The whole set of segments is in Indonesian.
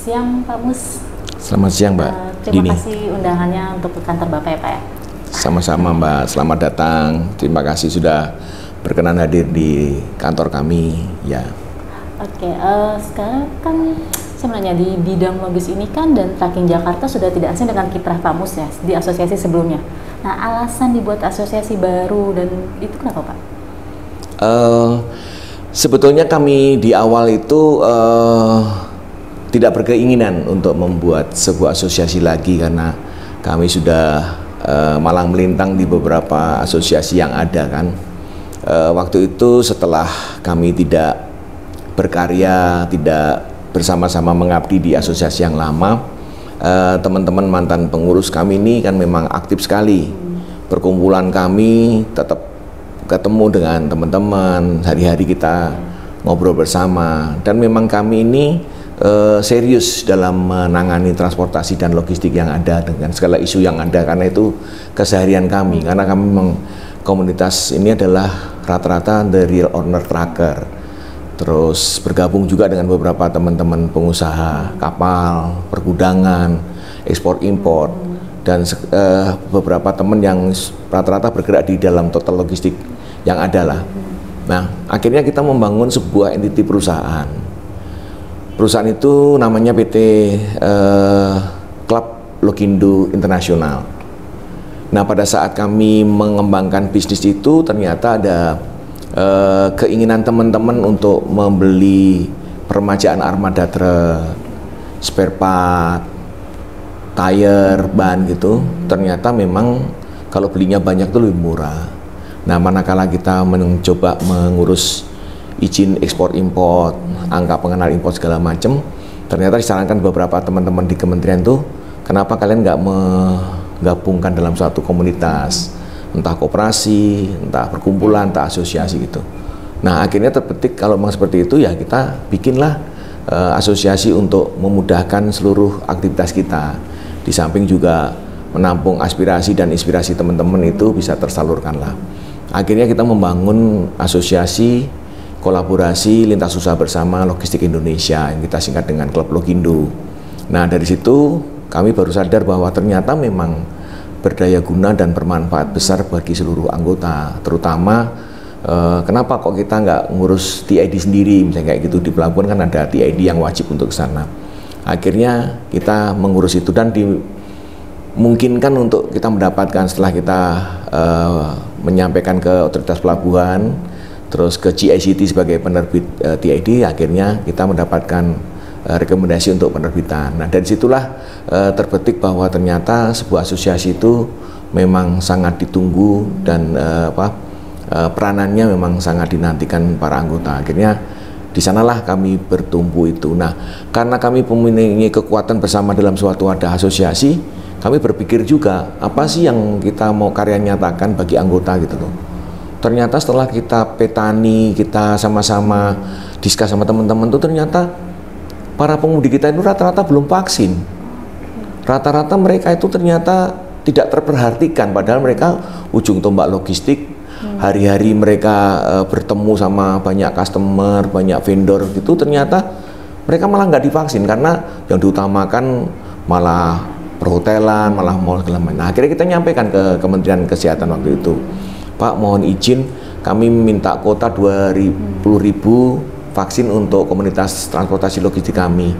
siang Pak Mus. Selamat siang Mbak Terima kasih undangannya untuk ke kantor Bapak ya Pak ya. Sama-sama Mbak, selamat datang. Terima kasih sudah berkenan hadir di kantor kami ya. Oke, sekarang kan saya mau nanya, di bidang logis ini kan dan Tracking Jakarta sudah tidak asing dengan kiprah Pak Mus ya di asosiasi sebelumnya. Nah, alasan dibuat asosiasi baru dan itu kenapa Pak? Sebetulnya kami di awal itu tidak berkeinginan untuk membuat sebuah asosiasi lagi karena kami sudah malang melintang di beberapa asosiasi yang ada kan. Waktu itu setelah kami tidak berkarya, tidak bersama-sama mengabdi di asosiasi yang lama, teman-teman mantan pengurus kami ini kan memang aktif sekali. Perkumpulan kami tetap ketemu dengan teman-teman, hari-hari kita ngobrol bersama, dan memang kami ini serius dalam menangani transportasi dan logistik yang ada dengan segala isu yang ada, karena itu keseharian kami, karena kami memang komunitas ini adalah rata-rata the real owner tracker. Terus bergabung juga dengan beberapa teman-teman pengusaha kapal, pergudangan, ekspor impor, dan beberapa teman yang rata-rata bergerak di dalam total logistik yang ada lah. Nah, akhirnya kita membangun sebuah entiti perusahaan. Perusahaan itu namanya PT Club Logindo Internasional. Nah, pada saat kami mengembangkan bisnis itu ternyata ada keinginan teman-teman untuk membeli permajaan armada truk, spare part, tire, ban gitu. Ternyata memang kalau belinya banyak itu lebih murah. Nah, manakala kita mencoba mengurus izin ekspor impor, angka pengenal impor segala macam, ternyata disarankan beberapa teman-teman di kementerian tuh, kenapa kalian nggak menggabungkan dalam suatu komunitas, entah koperasi, entah perkumpulan, entah asosiasi gitu. Nah, akhirnya terbetik kalau memang seperti itu ya kita bikinlah asosiasi untuk memudahkan seluruh aktivitas kita. Di samping juga menampung aspirasi dan inspirasi teman-teman itu bisa tersalurkan lah. Akhirnya kita membangun asosiasi kolaborasi lintas usaha bersama logistik Indonesia yang kita singkat dengan Klub Logindo. Nah, dari situ kami baru sadar bahwa ternyata memang berdaya guna dan bermanfaat besar bagi seluruh anggota, terutama kenapa kok kita nggak ngurus TID sendiri, misalnya kayak gitu. Di pelabuhan kan ada TID yang wajib untuk ke sana. Akhirnya kita mengurus itu dan dimungkinkan untuk kita mendapatkan setelah kita menyampaikan ke otoritas pelabuhan, terus ke GICT sebagai penerbit TID, akhirnya kita mendapatkan rekomendasi untuk penerbitan. Nah, dari situlah terbetik bahwa ternyata sebuah asosiasi itu memang sangat ditunggu dan peranannya memang sangat dinantikan para anggota. Akhirnya di sanalah kami bertumbuh itu. Nah, karena kami mempunyai kekuatan bersama dalam suatu wadah asosiasi, kami berpikir juga apa sih yang kita mau karya nyatakan bagi anggota gitu loh. Ternyata setelah kita petani, kita sama-sama diskus sama teman-teman tuh, ternyata para pemudi kita itu rata-rata belum vaksin. Rata-rata mereka itu ternyata tidak terperhatikan, padahal mereka ujung tombak logistik. Hari-hari mereka bertemu sama banyak customer, banyak vendor gitu, ternyata mereka malah nggak divaksin karena yang diutamakan malah perhotelan, malah mall segala macam. Nah, akhirnya kita nyampaikan ke Kementerian Kesehatan waktu itu, Pak, mohon izin kami minta kuota 20.000 vaksin untuk komunitas transportasi logistik kami.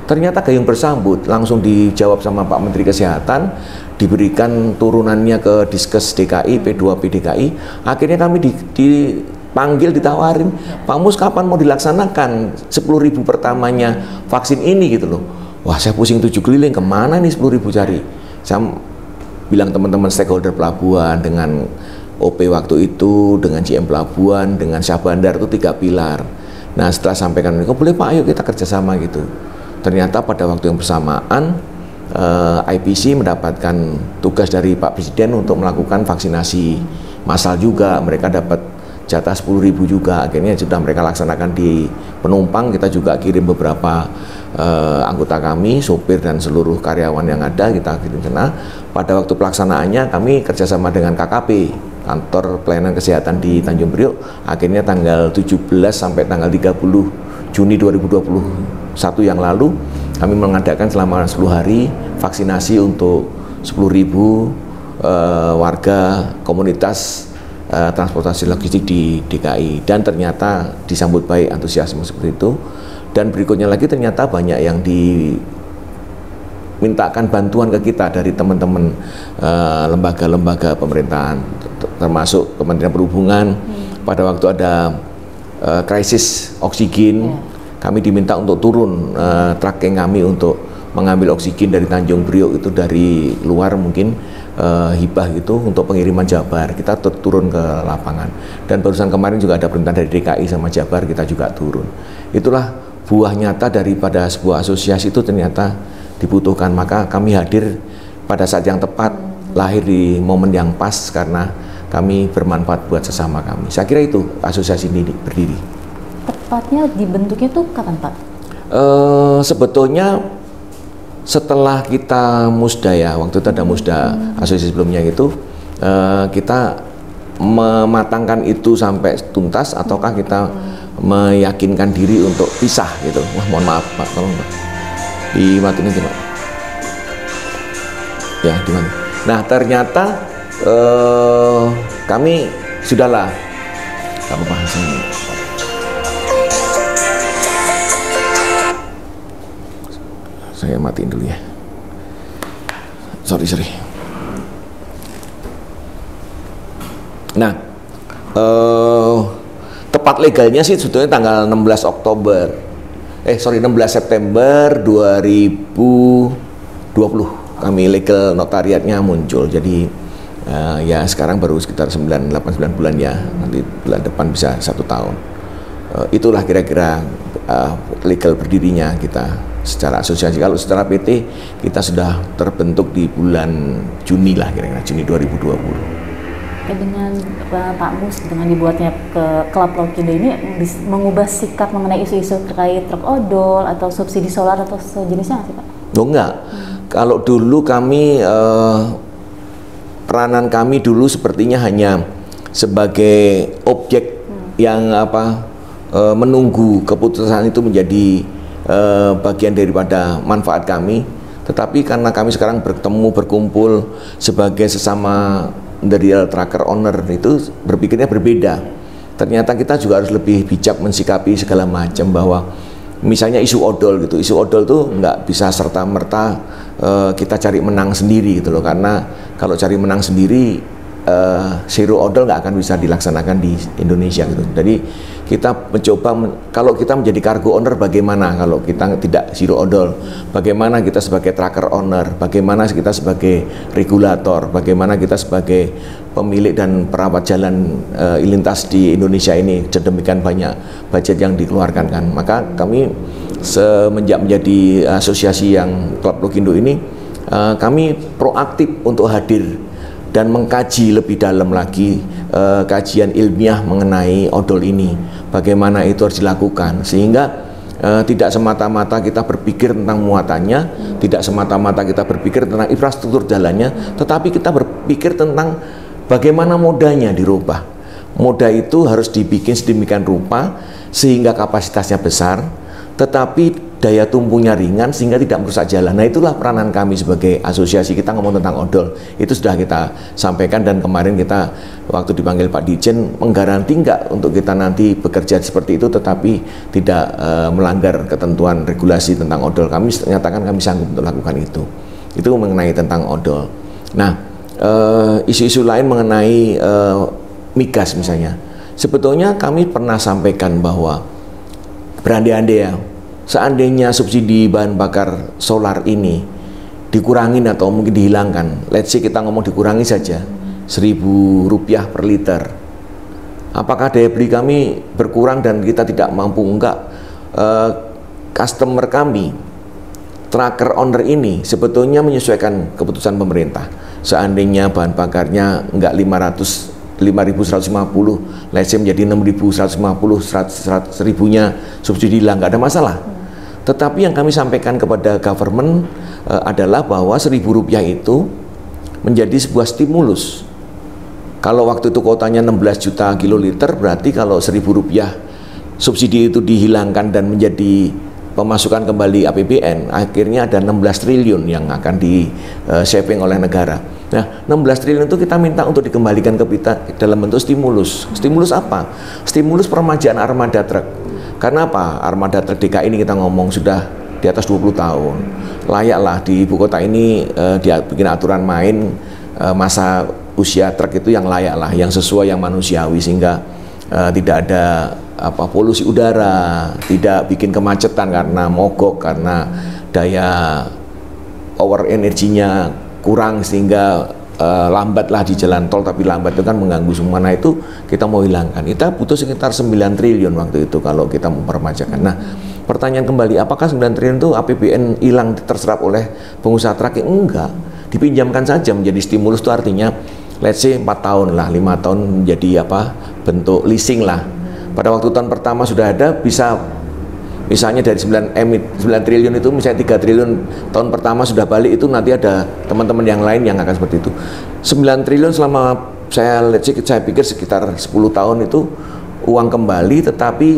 Ternyata gayung bersambut, langsung dijawab sama Pak Menteri Kesehatan, diberikan turunannya ke Diskes DKI, P2P DKI. Akhirnya kami dipanggil, ditawarin, Pak Mus kapan mau dilaksanakan 10.000 pertamanya vaksin ini gitu loh. Wah, saya pusing 7 keliling, kemana nih 10.000 cari? Saya bilang teman-teman stakeholder pelabuhan, dengan OP waktu itu, dengan GM pelabuhan, dengan Syah Bandar, itu 3 pilar. Nah, setelah sampaikan mereka, boleh Pak, ayo kita kerjasama gitu. Ternyata pada waktu yang bersamaan IPC mendapatkan tugas dari Pak Presiden untuk melakukan vaksinasi massal juga. Mereka dapat jatah 10.000 juga. Akhirnya sudah mereka laksanakan di penumpang. Kita juga kirim beberapa anggota kami, sopir dan seluruh karyawan yang ada, kita kirim sana. Pada waktu pelaksanaannya kami kerjasama dengan KKP, Kantor Pelayanan Kesehatan di Tanjung Priok. Akhirnya tanggal 17 sampai tanggal 30 Juni 2021 yang lalu kami mengadakan selama 10 hari vaksinasi untuk 10.000 warga komunitas transportasi logistik di DKI, dan ternyata disambut baik, antusiasme seperti itu. Dan berikutnya lagi ternyata banyak yang dimintakan bantuan ke kita dari teman-teman lembaga-lembaga pemerintahan, termasuk Kementerian Perhubungan. Pada waktu ada krisis oksigen, kami diminta untuk turun tracking kami untuk mengambil oksigen dari Tanjung Priok, itu dari luar mungkin hibah gitu untuk pengiriman Jabar. Kita turun ke lapangan, dan barusan kemarin juga ada perintah dari DKI sama Jabar, kita juga turun. Itulah buah nyata daripada sebuah asosiasi itu ternyata dibutuhkan. Maka kami hadir pada saat yang tepat, lahir di momen yang pas karena kami bermanfaat buat sesama kami. Saya kira itu asosiasi ini berdiri. Tepatnya dibentuknya tuh kapan, Pak? Sebetulnya setelah kita musda ya, waktu itu ada musda asosiasi sebelumnya itu, kita mematangkan itu sampai tuntas, ataukah kita meyakinkan diri untuk pisah gitu. Wah, mohon maaf Pak, tolong Pak dimatiin aja Pak ya, dimana. Nah ternyata kami sudahlah, gak apa-apa, saya matiin dulu ya, sorry. Nah tepat legalnya sih sebetulnya tanggal 16 September 2020 kami legal notariatnya muncul. Jadi ya sekarang baru sekitar 8-9 bulan ya, nanti bulan depan bisa 1 tahun. Itulah kira-kira legal berdirinya kita secara asosiasi. Kalau secara PT kita sudah terbentuk di bulan Juni lah, kira-kira Juni 2020. Dengan Pak Mus, dengan dibuatnya ke Klub Lokindo ini mengubah sikap mengenai isu-isu terkait truk odol atau subsidi solar atau sejenisnya nggak sih Pak? Oh enggak. Kalau dulu kami peranan kami dulu sepertinya hanya sebagai objek yang menunggu keputusan itu menjadi bagian daripada manfaat kami. Tetapi karena kami sekarang berkumpul sebagai sesama real tracker owner, itu berpikirnya berbeda. Ternyata kita juga harus lebih bijak mensikapi segala macam, bahwa misalnya isu odol gitu, isu odol tuh nggak bisa serta-merta kita cari menang sendiri gitu loh, karena kalau cari menang sendiri zero odol nggak akan bisa dilaksanakan di Indonesia gitu. Jadi kita mencoba, kalau kita menjadi cargo owner bagaimana kalau kita tidak zero odol, bagaimana kita sebagai tracker owner, bagaimana kita sebagai regulator, bagaimana kita sebagai pemilik dan perawat jalan lintas di Indonesia ini, sedemikian banyak budget yang dikeluarkan kan. Maka kami semenjak menjadi asosiasi yang Klub Lokindo ini, kami proaktif untuk hadir dan mengkaji lebih dalam lagi kajian ilmiah mengenai odol ini, bagaimana itu harus dilakukan, sehingga tidak semata-mata kita berpikir tentang muatannya, tidak semata-mata kita berpikir tentang infrastruktur jalannya, tetapi kita berpikir tentang bagaimana modanya dirubah. Moda itu harus dibikin sedemikian rupa sehingga kapasitasnya besar, tetapi daya tumpunya ringan sehingga tidak merusak jalan. Nah itulah peranan kami sebagai asosiasi. Kita ngomong tentang odol, itu sudah kita sampaikan, dan kemarin kita waktu dipanggil Pak Dirjen menggaranti enggak untuk kita nanti bekerja seperti itu tetapi tidak melanggar ketentuan regulasi tentang odol. Kami nyatakan kami sanggup untuk lakukan itu. Itu mengenai tentang odol. Nah isu-isu lain mengenai migas misalnya, sebetulnya kami pernah sampaikan bahwa berandai-andai ya, seandainya subsidi bahan bakar solar ini dikurangin atau mungkin dihilangkan, let's say kita ngomong dikurangi saja Rp1.000 per liter, apakah daya beli kami berkurang dan kita tidak mampu? Enggak. Customer kami, tracker owner ini sebetulnya menyesuaikan keputusan pemerintah. Seandainya bahan bakarnya enggak 5.150, let's say menjadi 6.150, 100.000-nya subsidi hilang, nggak ada masalah. Tetapi yang kami sampaikan kepada government adalah bahwa Rp1.000 itu menjadi sebuah stimulus. Kalau waktu itu kuotanya 16 juta kiloliter, berarti kalau Rp1.000 subsidi itu dihilangkan dan menjadi pemasukan kembali APBN, akhirnya ada 16 triliun yang akan di saving oleh negara. Nah, 16 triliun itu kita minta untuk dikembalikan ke kita dalam bentuk stimulus. Stimulus apa? Stimulus peremajaan armada truk. Karena apa? Armada truk DKI ini kita ngomong sudah di atas 20 tahun. Layaklah di ibu kota ini dia bikin aturan main masa usia truk itu yang layak lah, yang sesuai, yang manusiawi, sehingga tidak ada polusi udara, tidak bikin kemacetan karena mogok, karena daya power energinya kurang sehingga lambatlah di jalan tol, tapi lambat itu kan mengganggu semua. Nah, itu kita mau hilangkan. Kita butuh sekitar 9 triliun waktu itu kalau kita mempermajakan. Nah, pertanyaan kembali, apakah 9 triliun itu APBN hilang terserap oleh pengusaha truk? Enggak, dipinjamkan saja menjadi stimulus. Itu artinya let's say 4 tahun lah, 5 tahun menjadi bentuk leasing lah. Pada waktu tahun pertama sudah ada, bisa misalnya dari 9 triliun itu misalnya 3 triliun tahun pertama sudah balik, itu nanti ada teman-teman yang lain yang akan seperti itu. 9 triliun selama saya pikir sekitar 10 tahun itu uang kembali, tetapi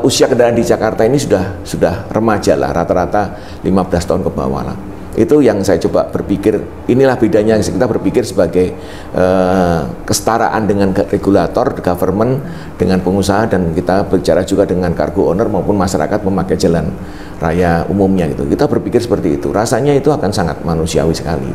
usia kendaraan di Jakarta ini sudah remaja lah, rata-rata 15 tahun ke bawah lah. Itu yang saya coba berpikir, inilah bedanya kita berpikir sebagai kesetaraan dengan regulator, government dengan pengusaha, dan kita bicara juga dengan cargo owner maupun masyarakat pemakai jalan raya umumnya gitu. Kita berpikir seperti itu, rasanya itu akan sangat manusiawi sekali.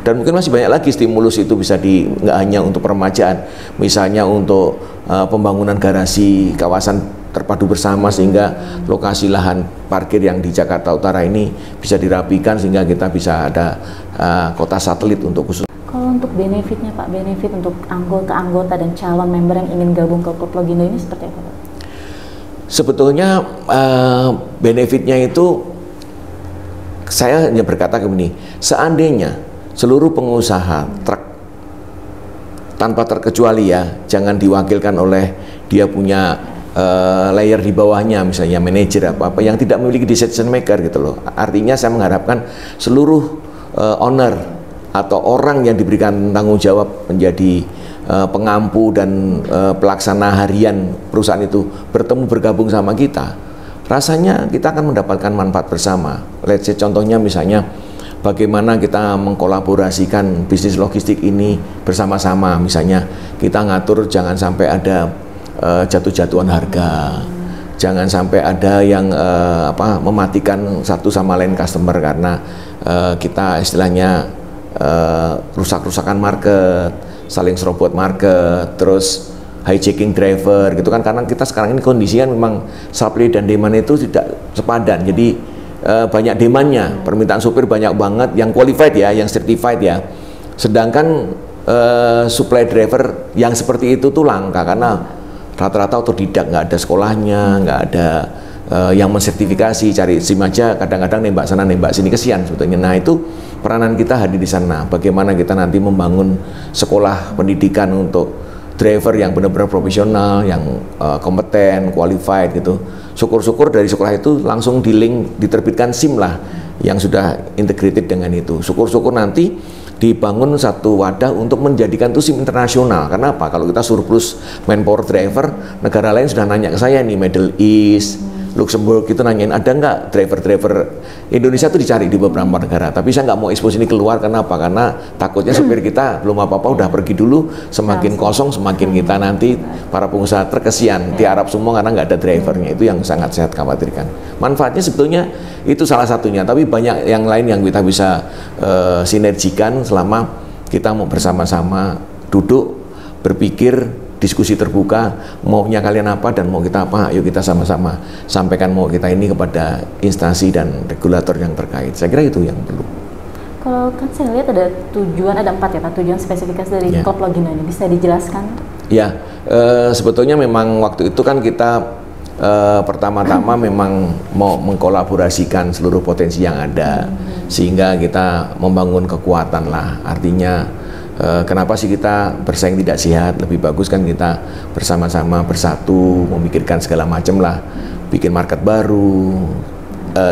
Dan mungkin masih banyak lagi stimulus itu bisa nggak hanya untuk peremajaan, misalnya untuk pembangunan garasi kawasan terpadu bersama, sehingga lokasi lahan parkir yang di Jakarta Utara ini bisa dirapikan sehingga kita bisa ada kota satelit untuk khusus. Kalau untuk benefitnya Pak, benefit untuk anggota dan calon member yang ingin gabung ke klub Logindo ini seperti apa Pak? Sebetulnya benefitnya itu saya hanya berkata begini, seandainya seluruh pengusaha truk tanpa terkecuali ya, jangan diwakilkan oleh dia punya layer di bawahnya, misalnya manajer apa yang tidak memiliki decision maker gitu loh. Artinya saya mengharapkan seluruh owner atau orang yang diberikan tanggung jawab menjadi pengampu dan pelaksana harian perusahaan itu bergabung sama kita, rasanya kita akan mendapatkan manfaat bersama. Let's say contohnya misalnya bagaimana kita mengkolaborasikan bisnis logistik ini bersama-sama, misalnya kita ngatur jangan sampai ada jatuh-jatuhan harga, jangan sampai ada yang mematikan satu sama lain customer karena kita istilahnya rusak-rusakan market, saling serobot market, terus hijacking driver gitu kan, karena kita sekarang ini kondisi kan memang supply dan demand itu tidak sepadan, jadi banyak demandnya, permintaan supir banyak banget yang qualified ya, yang certified ya, sedangkan supply driver yang seperti itu tuh langka karena rata-rata otodidak, nggak ada sekolahnya, nggak ada yang mensertifikasi, cari SIM aja, kadang-kadang nembak sana nembak sini, kesian sebetulnya. Nah, itu peranan kita hadir di sana, bagaimana kita nanti membangun sekolah pendidikan untuk driver yang benar-benar profesional, yang kompeten, qualified gitu. Syukur-syukur dari sekolah itu langsung di-link, diterbitkan SIM lah yang sudah integrated dengan itu. Syukur-syukur nanti dibangun satu wadah untuk menjadikan itu SIM internasional. Kenapa? Kalau kita surplus manpower driver, negara lain sudah nanya ke saya nih, Middle East, Luxembourg itu nanyain ada nggak driver-driver Indonesia itu dicari di beberapa negara, tapi saya nggak mau expose ini keluar. Kenapa? Karena takutnya supir kita belum apa-apa udah pergi dulu, semakin kosong semakin kita nanti para pengusaha terkesian di Arab semua karena nggak ada drivernya. Itu yang sangat saya khawatirkan. Manfaatnya sebetulnya itu salah satunya, tapi banyak yang lain yang kita bisa sinergikan selama kita mau bersama-sama duduk berpikir, diskusi terbuka, maunya kalian apa dan mau kita apa, ayo kita sama-sama sampaikan mau kita ini kepada instansi dan regulator yang terkait. Saya kira itu yang perlu. Kalau kan saya lihat ada tujuan, ada 4 ya Pak, tujuan spesifikasi dari klub Logindo ini, bisa dijelaskan? Ya, sebetulnya memang waktu itu kan kita pertama-tama memang mau mengkolaborasikan seluruh potensi yang ada, sehingga kita membangun kekuatan lah, artinya kenapa sih kita bersaing tidak sehat, lebih bagus kan kita bersama-sama bersatu, memikirkan segala macam lah, bikin market baru,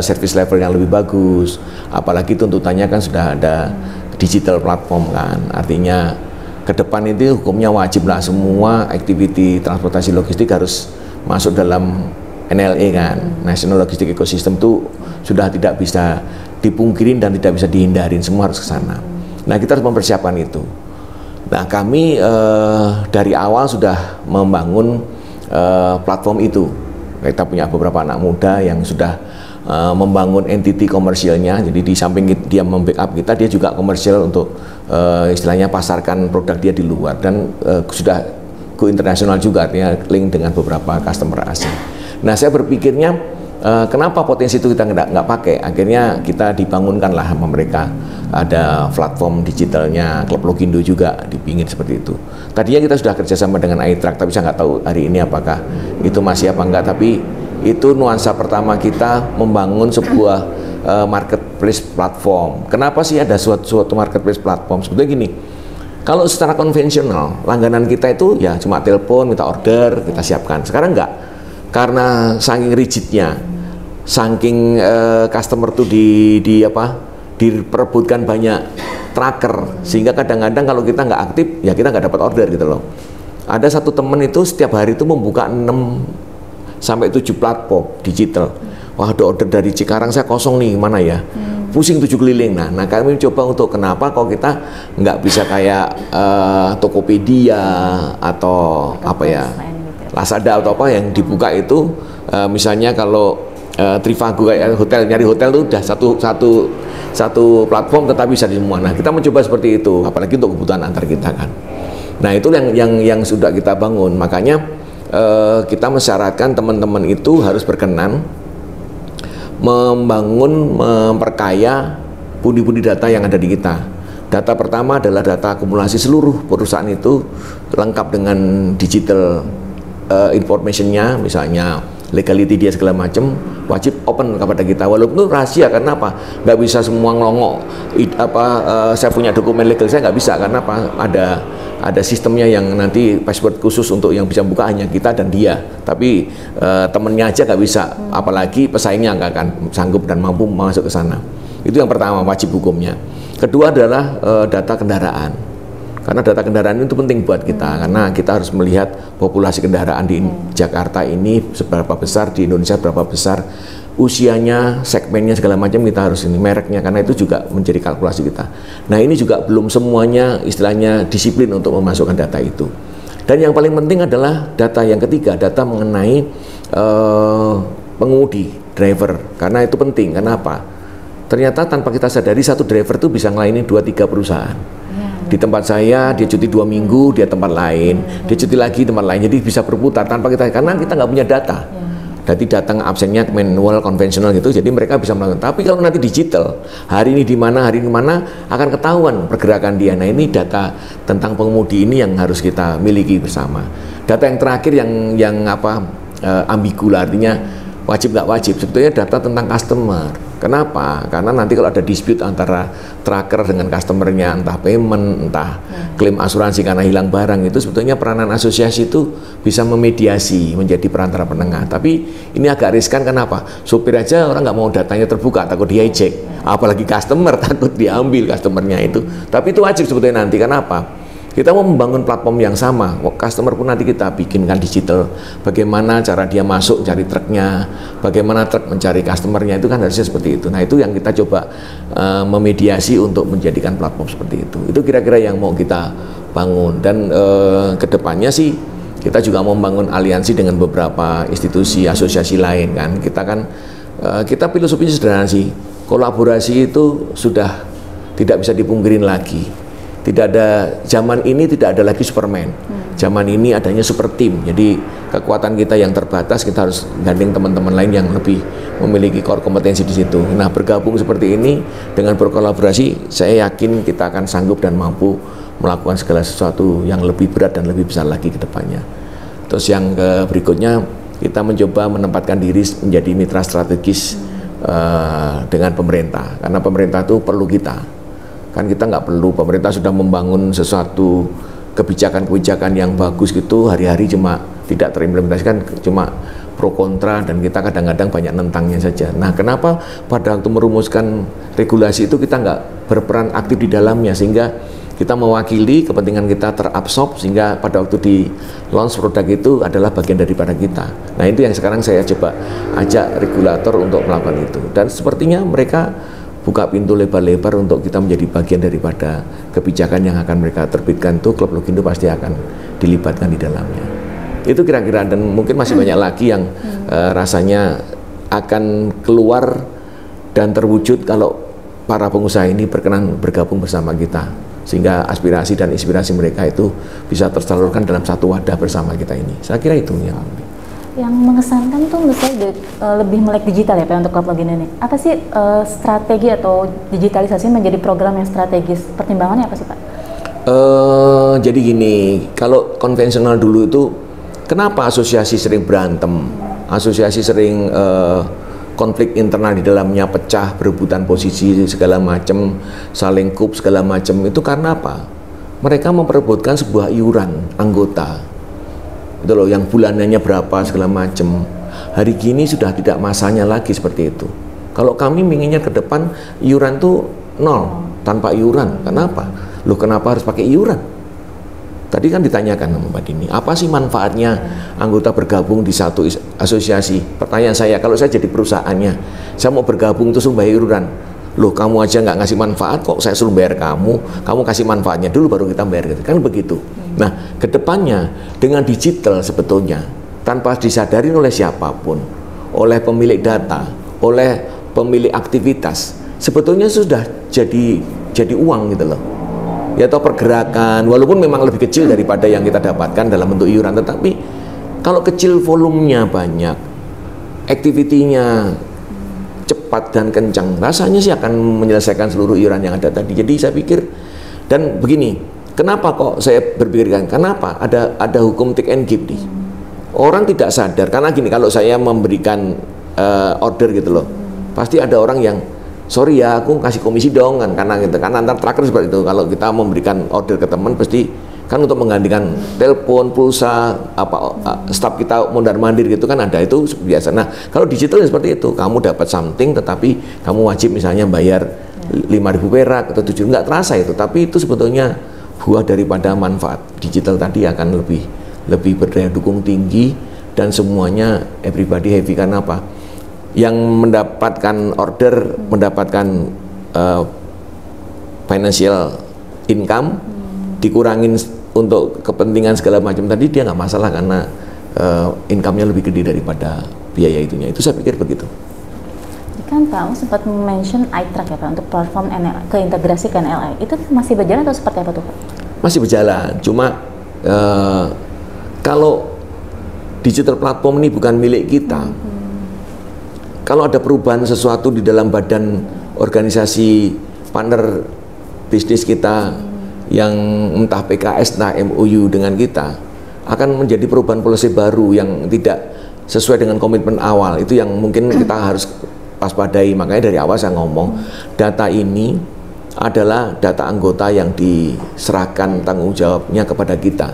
service level yang lebih bagus, apalagi tuntutannya kan sudah ada digital platform kan, artinya ke depan itu hukumnya wajib lah semua aktiviti transportasi logistik harus masuk dalam NLE kan, National Logistic Ecosystem itu sudah tidak bisa dipungkirin dan tidak bisa dihindarin, semua harus ke sana. Nah, kita harus mempersiapkan itu. Nah, kami dari awal sudah membangun platform itu. Kita punya beberapa anak muda yang sudah membangun entity komersialnya. Jadi di samping dia membackup kita, dia juga komersial untuk istilahnya pasarkan produk dia di luar, dan sudah go internasional juga, artinya link dengan beberapa customer asing. Nah, saya berpikirnya kenapa potensi itu kita nggak pakai? Akhirnya kita dibangunkanlah sama mereka. Ada platform digitalnya, Klub Logindo juga dipingin seperti itu. Tadinya kita sudah kerjasama dengan iTrack, tapi saya nggak tahu hari ini apakah itu masih apa enggak. Tapi itu nuansa pertama kita membangun sebuah marketplace platform. Kenapa sih ada suatu marketplace platform? Sebetulnya gini, kalau secara konvensional, langganan kita itu ya cuma telepon, minta order, kita siapkan. Sekarang enggak, karena saking rigidnya, saking customer tuh diperebutkan banyak tracker, sehingga kadang-kadang kalau kita nggak aktif, ya kita nggak dapat order gitu loh. Ada satu temen itu setiap hari itu membuka 6 sampai 7 platform digital. Wah, ada order dari Cikarang, saya kosong nih, mana ya? Pusing 7 keliling. Nah, kami coba untuk kenapa kalau kita nggak bisa kayak Tokopedia atau apa ya, Lazada atau apa yang dibuka itu, misalnya kalau Trivago kayak hotel, nyari hotel itu udah satu platform tetapi bisa di semua. Nah, kita mencoba seperti itu, apalagi untuk kebutuhan antar kita kan. Nah, itu yang sudah kita bangun. Makanya kita mensyaratkan teman-teman itu harus berkenan memperkaya pundi-pundi data yang ada di kita. Data pertama adalah data akumulasi seluruh perusahaan itu lengkap dengan digital informationnya, misalnya legality dia segala macam, wajib open kepada kita. Walaupun itu rahasia, karena apa? Nggak bisa semua ngelongok. Saya punya dokumen legal, saya nggak bisa, karena apa? Ada sistemnya yang nanti password khusus untuk yang bisa buka hanya kita dan dia. Tapi temennya aja nggak bisa, apalagi pesaingnya nggak akan sanggup dan mampu masuk ke sana. Itu yang pertama, wajib hukumnya. Kedua adalah data kendaraan. Karena data kendaraan itu penting buat kita, karena kita harus melihat populasi kendaraan di Jakarta ini seberapa besar, di Indonesia berapa besar, usianya, segmennya segala macam kita harus ini, mereknya, karena itu juga menjadi kalkulasi kita. Nah, ini juga belum semuanya istilahnya disiplin untuk memasukkan data itu. Dan yang paling penting adalah data yang ketiga, data mengenai pengemudi, driver, karena itu penting. Kenapa? Ternyata tanpa kita sadari satu driver itu bisa ngelayani 2-3 perusahaan. Di tempat saya dia cuti 2 minggu, dia tempat lain, dia cuti lagi tempat lain, jadi bisa berputar tanpa kita, karena kita nggak punya data. Jadi datang absennya manual konvensional gitu, jadi mereka bisa melakukan. Tapi kalau nanti digital, hari ini di mana, hari ini mana, akan ketahuan pergerakan dia. Nah, ini data tentang pengemudi ini yang harus kita miliki bersama. Data yang terakhir yang ambigu lah, artinya wajib nggak wajib, sebetulnya data tentang customer. Kenapa? Karena nanti kalau ada dispute antara tracker dengan customernya, entah payment, entah klaim asuransi karena hilang barang, itu sebetulnya peranan asosiasi itu bisa memediasi, menjadi perantara penengah. Tapi ini agak riskan, kenapa? Supir aja orang nggak mau datanya terbuka, takut di hijack, apalagi customer, takut diambil customernya itu. Tapi itu wajib sebetulnya nanti, kenapa? Kita mau membangun platform yang sama, customer pun nanti kita bikinkan digital. Bagaimana cara dia masuk cari truknya, bagaimana truk mencari customernya, itu kan harusnya seperti itu. Nah, itu yang kita coba memediasi untuk menjadikan platform seperti itu. Itu kira-kira yang mau kita bangun. Dan kedepannya sih kita juga mau membangun aliansi dengan beberapa institusi, asosiasi lain kan. Kita filosofinya sederhana sih, kolaborasi itu sudah tidak bisa dipungkirin lagi. Tidak ada, zaman ini tidak ada lagi Superman. Zaman ini adanya super team. Jadi kekuatan kita yang terbatas, kita harus gandeng teman-teman lain yang lebih memiliki core kompetensi di situ. Nah, bergabung seperti ini dengan berkolaborasi, saya yakin kita akan sanggup dan mampu melakukan segala sesuatu yang lebih berat dan lebih besar lagi ke depannya. Terus yang berikutnya, kita mencoba menempatkan diri menjadi mitra strategis dengan pemerintah. Karena pemerintah itu perlu kita. Kan kita nggak perlu, pemerintah sudah membangun sesuatu kebijakan-kebijakan yang bagus gitu, hari-hari cuma tidak terimplementasikan, cuma pro kontra, dan kita kadang-kadang banyak nentangnya saja. Nah, kenapa pada waktu merumuskan regulasi itu kita nggak berperan aktif di dalamnya, sehingga kita mewakili kepentingan kita terabsorb sehingga pada waktu di launch produk itu adalah bagian daripada kita. Nah itu yang sekarang saya coba ajak regulator untuk melakukan itu, dan sepertinya mereka buka pintu lebar-lebar untuk kita menjadi bagian daripada kebijakan yang akan mereka terbitkan. Tuh Klub Logindo pasti akan dilibatkan di dalamnya. Itu kira-kira, dan mungkin masih banyak lagi yang rasanya akan keluar dan terwujud kalau para pengusaha ini berkenan bergabung bersama kita, sehingga aspirasi dan inspirasi mereka itu bisa tersalurkan dalam satu wadah bersama kita ini. Saya kira itu yang mengesankan tuh menurut saya lebih melek digital ya Pak untuk Klub Logindo ini. Apa sih strategi atau digitalisasi menjadi program yang strategis? Pertimbangannya apa sih Pak? Jadi gini, kalau konvensional dulu itu kenapa asosiasi sering berantem, asosiasi sering konflik internal di dalamnya, pecah, berebutan posisi segala macam, saling kup segala macam, itu karena apa? Mereka memperebutkan sebuah iuran anggota, itu loh, yang bulanannya berapa segala macam. Hari gini sudah tidak masanya lagi seperti itu. Kalau kami inginnya ke depan iuran tuh nol, tanpa iuran. Kenapa? Loh, kenapa harus pakai iuran? Tadi kan ditanyakan sama Mbak Dini, apa sih manfaatnya anggota bergabung di satu asosiasi? Pertanyaan saya, kalau saya jadi perusahaannya, saya mau bergabung terus bayar iuran. Loh, kamu aja nggak ngasih manfaat kok saya suruh bayar kamu kasih manfaatnya dulu baru kita bayar, kan begitu. Nah, kedepannya dengan digital sebetulnya tanpa disadari oleh siapapun, oleh pemilik data, oleh pemilik aktivitas, sebetulnya sudah jadi uang gitu loh. Ya, atau pergerakan, walaupun memang lebih kecil daripada yang kita dapatkan dalam bentuk iuran, tetapi kalau kecil volumenya banyak, aktivitinya cepat dan kencang, rasanya sih akan menyelesaikan seluruh iuran yang ada tadi. Jadi saya pikir, dan begini, kenapa kok saya berpikirkan, kenapa ada hukum take and give nih? Orang tidak sadar, karena gini, kalau saya memberikan order gitu loh, pasti ada orang yang sorry ya, aku kasih komisi dong kan, karena gitu kan, antar tracker seperti itu. Kalau kita memberikan order ke teman, pasti kan untuk menggantikan telepon, pulsa, staf kita mondar-mandir gitu kan, ada, itu biasa. Nah, kalau digital seperti itu, kamu dapat something, tetapi kamu wajib misalnya bayar 5.000 perak atau 7, nggak terasa itu, tapi itu sebetulnya buah daripada manfaat. Digital tadi akan lebih berdaya dukung tinggi, dan semuanya everybody happy. Karena apa? Yang mendapatkan order, mendapatkan financial income, dikurangin untuk kepentingan segala macam tadi, dia nggak masalah karena income-nya lebih gede daripada biaya itunya. Itu saya pikir begitu. Kan Pak sempat mention iTrack ya Pak untuk platform keintegrasi ke NLA, itu masih berjalan atau seperti apa tuh Pak? Masih berjalan, cuma kalau digital platform ini bukan milik kita. Kalau ada perubahan sesuatu di dalam badan organisasi partner bisnis kita yang entah PKS, entah MOU dengan kita, akan menjadi perubahan policy baru yang tidak sesuai dengan komitmen awal. Itu yang mungkin kita harus waspadai. Makanya dari awal saya ngomong, data ini adalah data anggota yang diserahkan tanggung jawabnya kepada kita,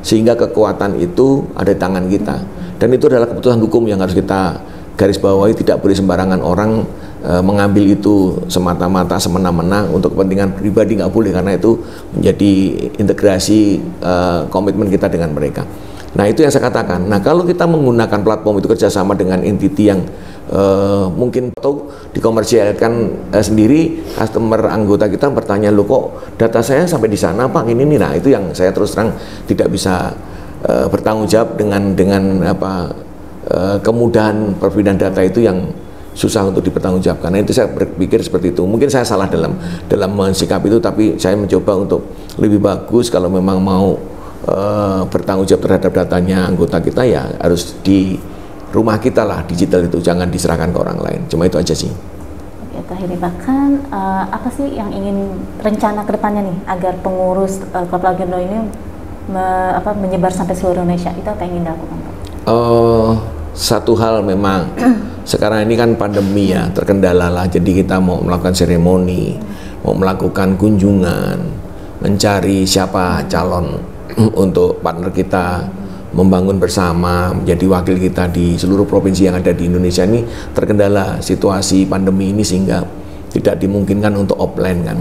sehingga kekuatan itu ada di tangan kita, dan itu adalah keputusan hukum yang harus kita garis bawahi. Tidak boleh sembarangan orang mengambil itu semata-mata semena-mena untuk kepentingan pribadi, nggak boleh, karena itu menjadi integrasi komitmen kita dengan mereka. Nah, itu yang saya katakan. Nah, kalau kita menggunakan platform itu kerjasama dengan entity yang mungkin atau dikomersialkan sendiri, customer anggota kita bertanya, lo kok data saya sampai di sana Pak, ini nih. Nah, itu yang saya terus terang tidak bisa bertanggung jawab dengan kemudahan perbedaan data itu yang susah untuk dipertanggungjawabkan. Nah, itu saya berpikir seperti itu. Mungkin saya salah dalam mensikap itu, tapi saya mencoba untuk lebih bagus. Kalau memang mau bertanggung jawab terhadap datanya anggota kita, ya harus di rumah kita lah, digital itu, jangan diserahkan ke orang lain. Cuma itu aja sih. Oke, terakhir bahkan apa sih yang ingin rencana kedepannya nih agar pengurus Klub Logindo ini menyebar sampai seluruh Indonesia, itu apa yang ingin dilakukan Pak? Satu hal memang sekarang ini kan pandemi ya, terkendala lah, jadi kita mau melakukan seremoni, mau melakukan kunjungan, mencari siapa calon untuk partner kita, membangun bersama, menjadi wakil kita di seluruh provinsi yang ada di Indonesia. Ini terkendala situasi pandemi ini sehingga tidak dimungkinkan untuk offline kan.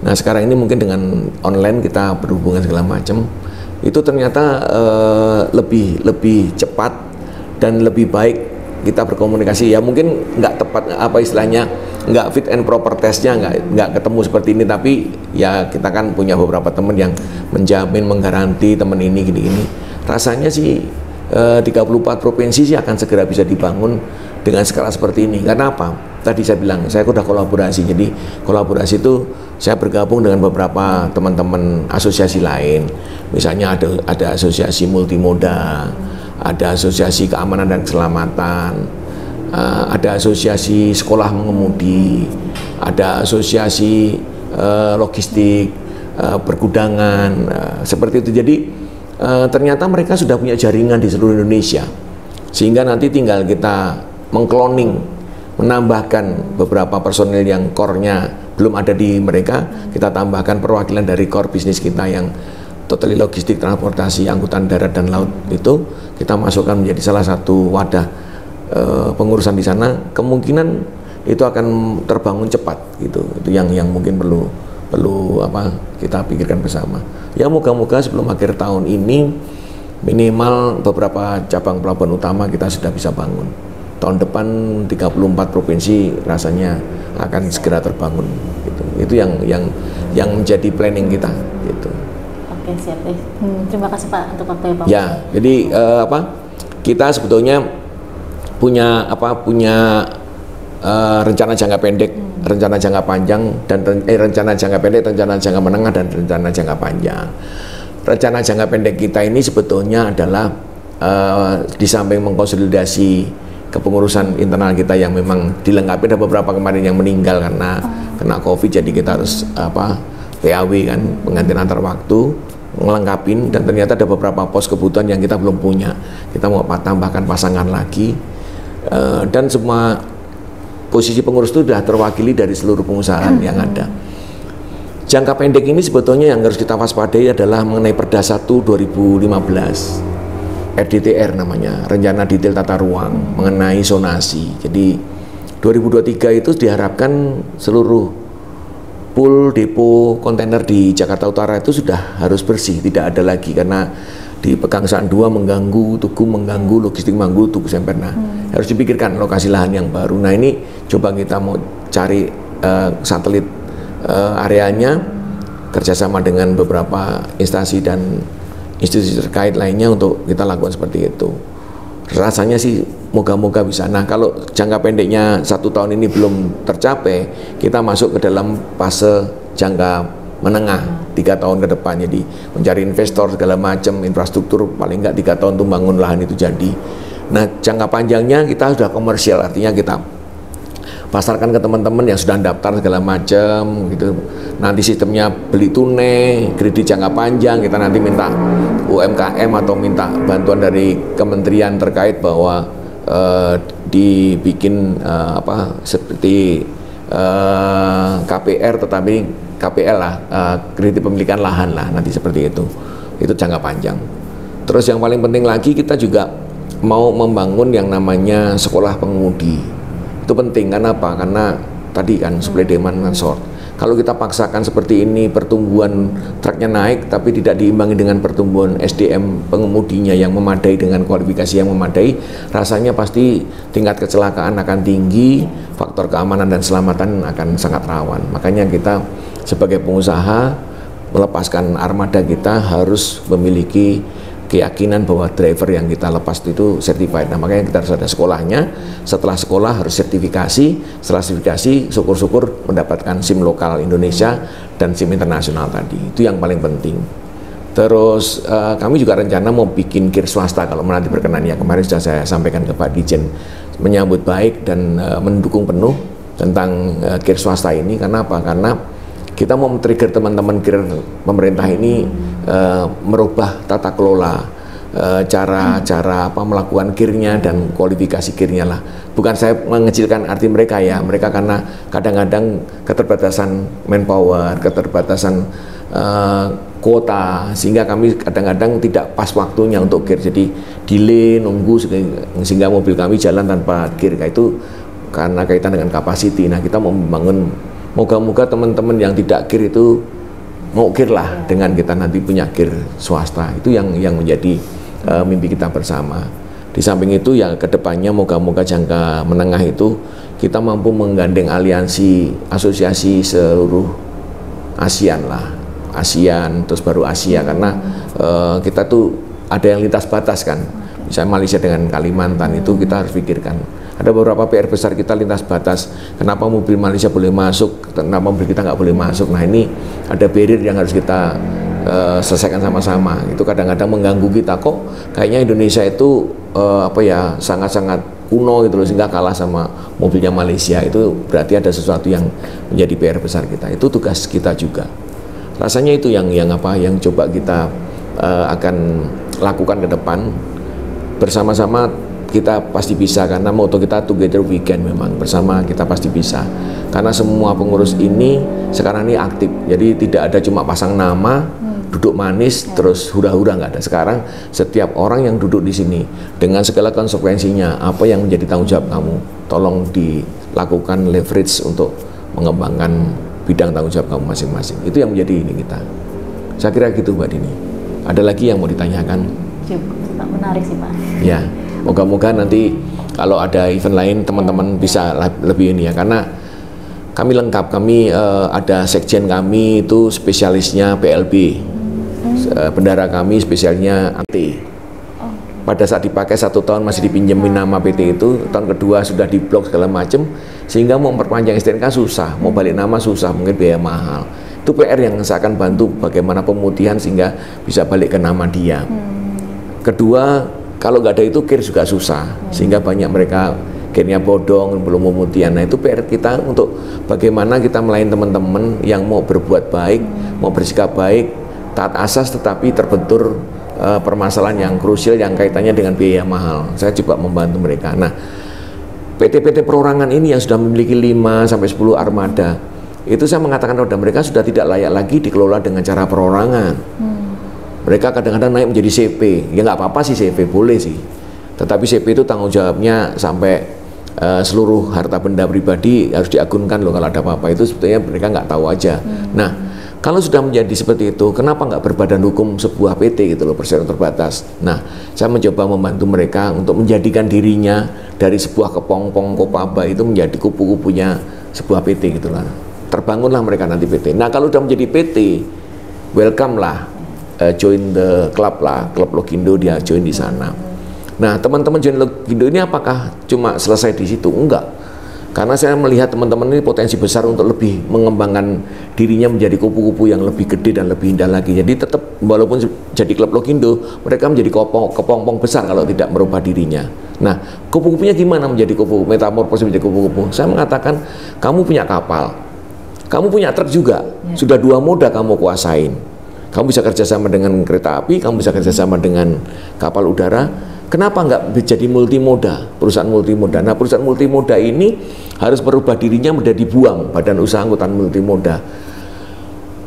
Nah sekarang ini mungkin dengan online kita berhubungan segala macam, itu ternyata lebih cepat dan lebih baik kita berkomunikasi. Ya mungkin nggak tepat apa istilahnya, nggak fit and proper testnya nggak ketemu seperti ini, tapi ya kita kan punya beberapa teman yang menjamin, menggaranti teman ini gini-gini. Rasanya sih 34 provinsi sih akan segera bisa dibangun dengan skala seperti ini. Karena apa? Tadi saya bilang, saya udah kolaborasi. Jadi kolaborasi itu saya bergabung dengan beberapa teman-teman asosiasi lain. Misalnya ada asosiasi multimoda, ada asosiasi keamanan dan keselamatan, ada asosiasi sekolah mengemudi, ada asosiasi logistik, pergudangan, seperti itu. Jadi ternyata mereka sudah punya jaringan di seluruh Indonesia, sehingga nanti tinggal kita mengkloning, menambahkan beberapa personil yang core-nya belum ada di mereka, kita tambahkan perwakilan dari core bisnis kita yang totally logistik, transportasi, angkutan darat dan laut, itu kita masukkan menjadi salah satu wadah pengurusan di sana. Kemungkinan itu akan terbangun cepat gitu. Itu yang mungkin perlu kita pikirkan bersama. Ya moga-moga sebelum akhir tahun ini minimal beberapa cabang pelabuhan utama kita sudah bisa bangun. Tahun depan 34 provinsi rasanya akan segera terbangun gitu. Itu yang menjadi planning kita gitu. Oke, siap deh. Terima kasih Pak untuk waktunya Pak. Ya, jadi kita sebetulnya punya rencana jangka pendek, rencana jangka panjang, dan rencana jangka pendek, rencana jangka menengah, dan rencana jangka panjang. Rencana jangka pendek kita ini sebetulnya adalah di samping mengkonsolidasi kepengurusan internal kita yang memang dilengkapi, ada beberapa kemarin yang meninggal karena kena COVID, jadi kita harus PAW kan, penggantian antar waktu, ngelengkapin, dan ternyata ada beberapa pos kebutuhan yang kita belum punya. Kita mau tambahkan pasangan lagi, dan semua posisi pengurus itu sudah terwakili dari seluruh pengusahaan yang ada. Jangka pendek ini sebetulnya yang harus kita waspadai adalah mengenai Perda 1 2015. RDTR namanya, Rencana Detail Tata Ruang mengenai zonasi. Jadi 2023 itu diharapkan seluruh pool depo kontainer di Jakarta Utara itu sudah harus bersih, tidak ada lagi karena di Pegangsaan 2 mengganggu, Tugu mengganggu, logistik mengganggu, Tugu Semperna. Harus dipikirkan lokasi lahan yang baru. Nah ini coba kita mau cari satelit areanya, kerjasama dengan beberapa instansi dan institusi terkait lainnya untuk kita lakukan seperti itu. Rasanya sih moga-moga bisa. Nah kalau jangka pendeknya 1 tahun ini belum tercapai, kita masuk ke dalam fase jangka menengah 3 tahun ke depan. Jadi mencari investor segala macam, infrastruktur paling enggak 3 tahun untuk bangun lahan itu jadi. Nah jangka panjangnya kita sudah komersial, artinya kita pasarkan ke teman-teman yang sudah daftar segala macam gitu. Nanti sistemnya beli tunai, kredit jangka panjang, kita nanti minta UMKM atau minta bantuan dari kementerian terkait bahwa dibikin seperti KPR, tetapi KPL lah, kredit pemilikan lahan lah, nanti seperti itu jangka panjang. Terus yang paling penting lagi, kita juga mau membangun yang namanya sekolah pengemudi. Itu penting, karena apa? Karena tadi kan supply demand kan short. Kalau kita paksakan seperti ini, pertumbuhan truknya naik tapi tidak diimbangi dengan pertumbuhan SDM pengemudinya yang memadai dengan kualifikasi yang memadai, rasanya pasti tingkat kecelakaan akan tinggi, faktor keamanan dan keselamatan akan sangat rawan. Makanya kita sebagai pengusaha melepaskan armada kita harus memiliki keyakinan bahwa driver yang kita lepas itu certified. Nah makanya kita harus ada sekolahnya. Setelah sekolah harus sertifikasi. Setelah sertifikasi syukur-syukur mendapatkan SIM lokal Indonesia dan SIM internasional tadi. Itu yang paling penting. Terus kami juga rencana mau bikin kir swasta kalau nanti berkenan ya. Kemarin sudah saya sampaikan ke Pak Dijen, menyambut baik dan mendukung penuh tentang kir swasta ini. Karena apa? Karena kita mau men-trigger teman-teman kir pemerintah ini merubah tata kelola, cara melakukan kirnya dan kualifikasi kirnya lah. Bukan saya mengecilkan arti mereka ya, mereka karena kadang-kadang keterbatasan manpower, keterbatasan kuota, sehingga kami kadang-kadang tidak pas waktunya untuk kir, jadi delay, nunggu sehingga mobil kami jalan tanpa kir. Itu karena kaitan dengan capacity. Nah kita mau membangun Moga-moga teman-teman yang tidak kir itu mau kir lah dengan kita nanti punya kir swasta. Itu yang menjadi mimpi kita bersama. Di samping itu ya kedepannya moga-moga jangka menengah itu kita mampu menggandeng aliansi asosiasi seluruh ASEAN lah, ASEAN terus baru Asia, karena kita tuh ada yang lintas batas kan, misalnya Malaysia dengan Kalimantan itu kita harus pikirkan. Ada beberapa PR besar kita lintas batas, kenapa mobil Malaysia boleh masuk, kenapa mobil kita nggak boleh masuk. Nah ini ada barrier yang harus kita selesaikan sama-sama. Itu kadang-kadang mengganggu kita, kok kayaknya Indonesia itu sangat-sangat kuno gitu loh, sehingga kalah sama mobilnya Malaysia. Itu berarti ada sesuatu yang menjadi PR besar kita. Itu tugas kita juga. Rasanya itu yang coba kita akan lakukan ke depan bersama-sama. Kita pasti bisa, karena moto kita together we can. Memang bersama kita pasti bisa, karena semua pengurus ini sekarang ini aktif, jadi tidak ada cuma pasang nama, duduk manis terus hura-hura, nggak ada. Sekarang setiap orang yang duduk di sini dengan segala konsekuensinya, apa yang menjadi tanggung jawab kamu, tolong dilakukan leverage untuk mengembangkan bidang tanggung jawab kamu masing-masing. Itu yang menjadi ini kita. Saya kira gitu Mbak Dini. Ada lagi yang mau ditanyakan? Cukup menarik sih Pak. Ya. Moga-moga nanti kalau ada event lain teman-teman bisa lebih ini ya, karena kami lengkap, kami ada sekjen kami itu spesialisnya PLB, bendara kami spesialnya AT. Pada saat dipakai 1 tahun masih dipinjemin nama PT itu, tahun kedua sudah diblok segala macam, sehingga mau memperpanjang STNK susah, mau balik nama susah, mungkin biaya mahal. Itu PR yang saya akan bantu bagaimana pemutihan sehingga bisa balik ke nama dia. Kedua, kalau nggak ada itu kir juga susah, sehingga banyak mereka kirnya bodong, belum pemutihan. Nah itu PR kita untuk bagaimana kita melayani teman-teman yang mau berbuat baik, mau bersikap baik, taat asas, tetapi terbentur permasalahan yang krusial yang kaitannya dengan biaya mahal. Saya coba membantu mereka. Nah, PT-PT perorangan ini yang sudah memiliki 5 sampai 10 armada, itu saya mengatakan kepada mereka sudah tidak layak lagi dikelola dengan cara perorangan. Mereka kadang-kadang naik menjadi CP, ya nggak apa-apa sih CP, boleh sih. Tetapi CP itu tanggung jawabnya sampai seluruh harta benda pribadi harus diagunkan loh, kalau ada apa-apa itu sebetulnya mereka nggak tahu aja. Nah, kalau sudah menjadi seperti itu, kenapa nggak berbadan hukum sebuah PT gitu loh, perseroan terbatas. Nah, saya mencoba membantu mereka untuk menjadikan dirinya dari sebuah kepompong Kopaba itu menjadi kupu-kupunya sebuah PT gitu lah. Terbangunlah mereka nanti PT. Nah, kalau sudah menjadi PT, welcome lah. Join the club lah, klub Logindo, dia join di sana. Nah, teman-teman join Logindo ini apakah cuma selesai di situ? Enggak. Karena saya melihat teman-teman ini potensi besar untuk lebih mengembangkan dirinya menjadi kupu-kupu yang lebih gede dan lebih indah lagi. Jadi tetap walaupun jadi klub Logindo, mereka menjadi kepompong besar kalau tidak merubah dirinya. Nah, kupu-kupunya gimana menjadi kupu-kupu, metamorfosis menjadi kupu-kupu? Saya mengatakan, kamu punya kapal, kamu punya truk juga, sudah 2 moda kamu kuasain. Kamu bisa kerjasama dengan kereta api, kamu bisa kerjasama dengan kapal udara. Kenapa nggak jadi multimoda, perusahaan multimoda? Nah, perusahaan multimoda ini harus merubah dirinya menjadi buang, badan usaha angkutan multimoda.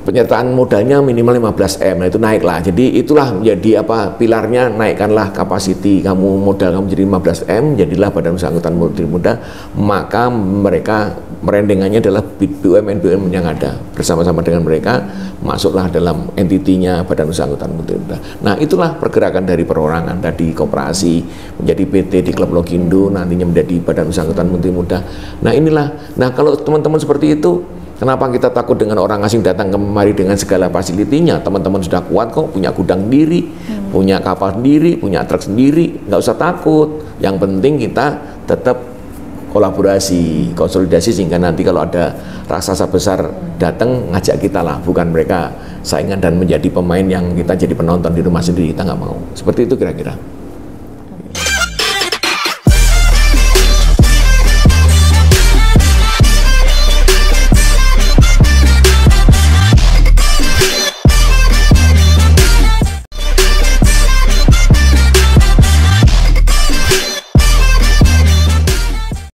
Penyertaan modalnya minimal 15 M, nah itu naiklah. Jadi itulah menjadi pilarnya, naikkanlah kapasiti kamu, modal kamu jadi 15 M, jadilah badan usaha angkutan multimoda. Maka mereka merendengannya adalah BUMN-BUMN yang ada, bersama-sama dengan mereka masuklah dalam entitinya badan usaha angkutan multimoda. Nah itulah pergerakan dari perorangan tadi, koperasi menjadi PT di klub Logindo, nantinya menjadi badan usaha angkutan multimoda. Nah inilah, nah kalau teman-teman seperti itu, kenapa kita takut dengan orang asing datang kemari dengan segala fasilitinya? Teman-teman sudah kuat kok, punya gudang sendiri, punya kapal sendiri, punya truk sendiri, nggak usah takut. Yang penting kita tetap kolaborasi, konsolidasi, sehingga nanti kalau ada raksasa besar datang ngajak kita lah, bukan mereka saingan dan menjadi pemain yang kita jadi penonton di rumah sendiri, kita nggak mau. Seperti itu kira-kira.